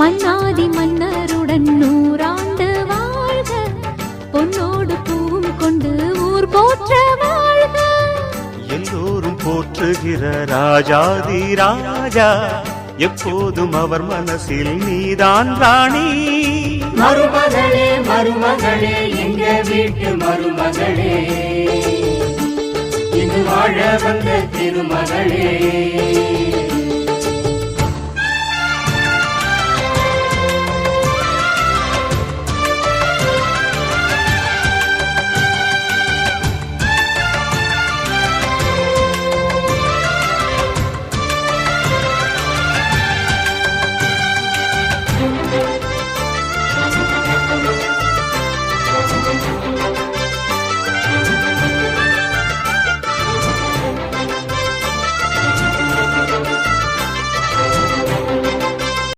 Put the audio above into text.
மன்னாதி மன்னருடன் 100 ஆண்டு வாழ்க, பொன்னோடு பூவும் கொண்டு ஊர் போற்ற வாழ்க. எல்லோரும் போற்றுகிற ராஜாதி ராஜா, எப்போதும் அவர் மனசில் நீதான் ராணி. மருமகளே மருமகளே எங்க வீட்டு மருமகளே, இங்கு வாழ வந்த திருமகளே.